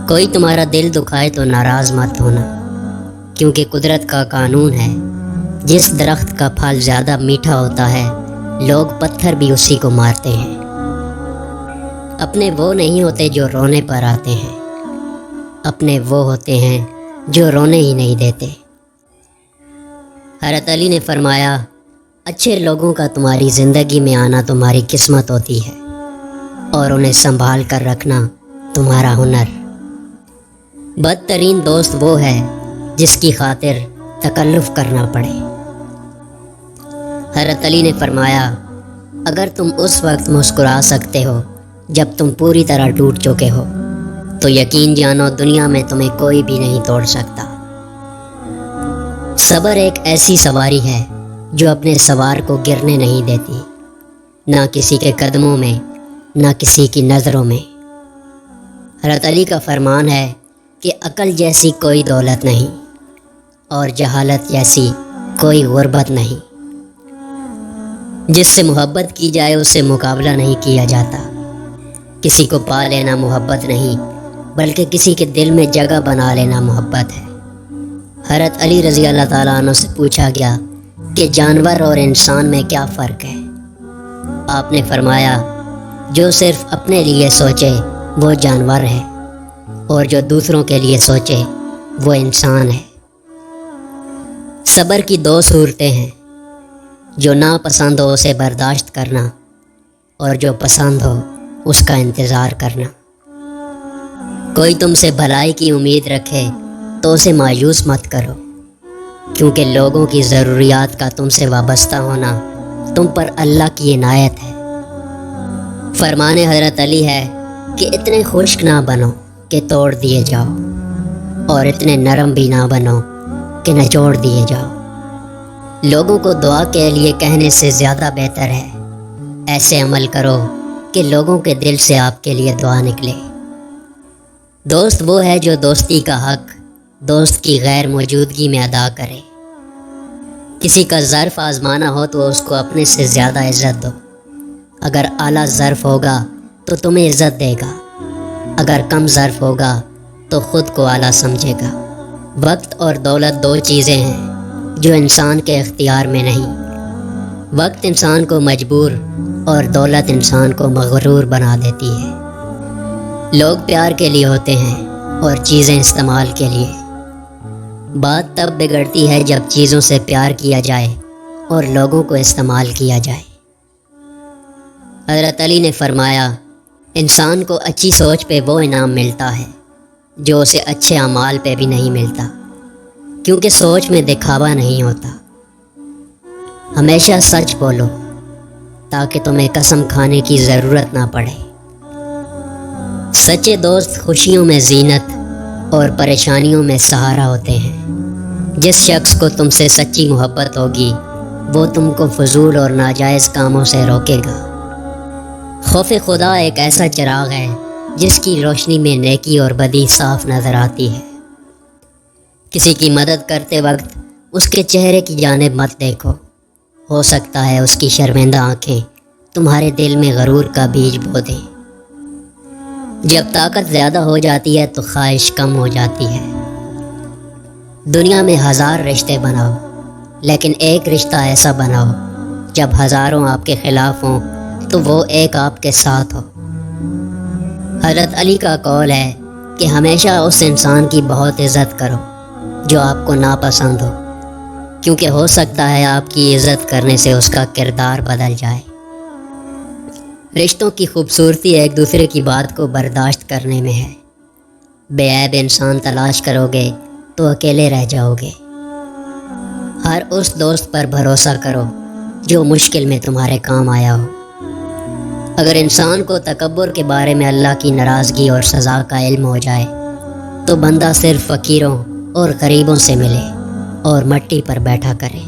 کوئی تمہارا دل دکھائے تو ناراض مت ہونا، کیونکہ قدرت کا قانون ہے، جس درخت کا پھل زیادہ میٹھا ہوتا ہے لوگ پتھر بھی اسی کو مارتے ہیں۔ اپنے وہ نہیں ہوتے جو رونے پر آتے ہیں، اپنے وہ ہوتے ہیں جو رونے ہی نہیں دیتے۔ حضرت علی نے فرمایا، اچھے لوگوں کا تمہاری زندگی میں آنا تمہاری قسمت ہوتی ہے، اور انہیں سنبھال کر رکھنا تمہارا ہنر۔ بدترین دوست وہ ہے جس کی خاطر تکلف کرنا پڑے۔ حضرت علی نے فرمایا، اگر تم اس وقت مسکرا سکتے ہو جب تم پوری طرح ٹوٹ چکے ہو، تو یقین جانو دنیا میں تمہیں کوئی بھی نہیں توڑ سکتا۔ صبر ایک ایسی سواری ہے جو اپنے سوار کو گرنے نہیں دیتی، نہ کسی کے قدموں میں، نہ کسی کی نظروں میں۔ حضرت علی کا فرمان ہے کہ عقل جیسی کوئی دولت نہیں، اور جہالت جیسی کوئی غربت نہیں۔ جس سے محبت کی جائے اس سے مقابلہ نہیں کیا جاتا۔ کسی کو پا لینا محبت نہیں، بلکہ کسی کے دل میں جگہ بنا لینا محبت ہے۔ حضرت علی رضی اللہ تعالیٰ عنہ سے پوچھا گیا کہ جانور اور انسان میں کیا فرق ہے؟ آپ نے فرمایا، جو صرف اپنے لیے سوچے وہ جانور ہے، اور جو دوسروں کے لیے سوچے وہ انسان ہے۔ صبر کی دو صورتیں ہیں، جو ناپسند ہو اسے برداشت کرنا، اور جو پسند ہو اس کا انتظار کرنا۔ کوئی تم سے بھلائی کی امید رکھے تو اسے مایوس مت کرو، کیونکہ لوگوں کی ضروریات کا تم سے وابستہ ہونا تم پر اللہ کی عنایت ہے۔ فرمان حضرت علی ہے کہ اتنے خشک نہ بنو کہ توڑ دیے جاؤ، اور اتنے نرم بھی نہ بنو کہ نچوڑ دیے جاؤ۔ لوگوں کو دعا کے لیے کہنے سے زیادہ بہتر ہے ایسے عمل کرو کہ لوگوں کے دل سے آپ کے لیے دعا نکلے۔ دوست وہ ہے جو دوستی کا حق دوست کی غیر موجودگی میں ادا کرے۔ کسی کا ظرف آزمانا ہو تو اس کو اپنے سے زیادہ عزت دو۔ اگر اعلیٰ ظرف ہوگا تو تمہیں عزت دے گا، اگر کم ظرف ہوگا تو خود کو اعلیٰ سمجھے گا۔ وقت اور دولت دو چیزیں ہیں جو انسان کے اختیار میں نہیں۔ وقت انسان کو مجبور اور دولت انسان کو مغرور بنا دیتی ہے۔ لوگ پیار کے لیے ہوتے ہیں اور چیزیں استعمال کے لیے۔ بات تب بگڑتی ہے جب چیزوں سے پیار کیا جائے اور لوگوں کو استعمال کیا جائے۔ حضرت علی نے فرمایا، انسان کو اچھی سوچ پہ وہ انعام ملتا ہے جو اسے اچھے اعمال پہ بھی نہیں ملتا، کیونکہ سوچ میں دکھاوا نہیں ہوتا۔ ہمیشہ سچ بولو تاکہ تمہیں قسم کھانے کی ضرورت نہ پڑے۔ سچے دوست خوشیوں میں زینت اور پریشانیوں میں سہارا ہوتے ہیں۔ جس شخص کو تم سے سچی محبت ہوگی وہ تم کو فضول اور ناجائز کاموں سے روکے گا۔ خوف خدا ایک ایسا چراغ ہے جس کی روشنی میں نیکی اور بدی صاف نظر آتی ہے۔ کسی کی مدد کرتے وقت اس کے چہرے کی جانب مت دیکھو، ہو سکتا ہے اس کی شرمندہ آنکھیں تمہارے دل میں غرور کا بیج بو دیں۔ جب طاقت زیادہ ہو جاتی ہے تو خواہش کم ہو جاتی ہے۔ دنیا میں 1000 رشتے بناؤ، لیکن ایک رشتہ ایسا بناؤ جب ہزاروں آپ کے خلاف ہوں تو وہ ایک آپ کے ساتھ ہو۔ حضرت علی کا قول ہے کہ ہمیشہ اس انسان کی بہت عزت کرو جو آپ کو ناپسند ہو، کیونکہ ہو سکتا ہے آپ کی عزت کرنے سے اس کا کردار بدل جائے۔ رشتوں کی خوبصورتی ایک دوسرے کی بات کو برداشت کرنے میں ہے۔ بے عیب انسان تلاش کرو گے تو اکیلے رہ جاؤ گے۔ ہر اس دوست پر بھروسہ کرو جو مشکل میں تمہارے کام آیا ہو۔ اگر انسان کو تکبر کے بارے میں اللہ کی ناراضگی اور سزا کا علم ہو جائے تو بندہ صرف فقیروں اور غریبوں سے ملے اور مٹی پر بیٹھا کرے۔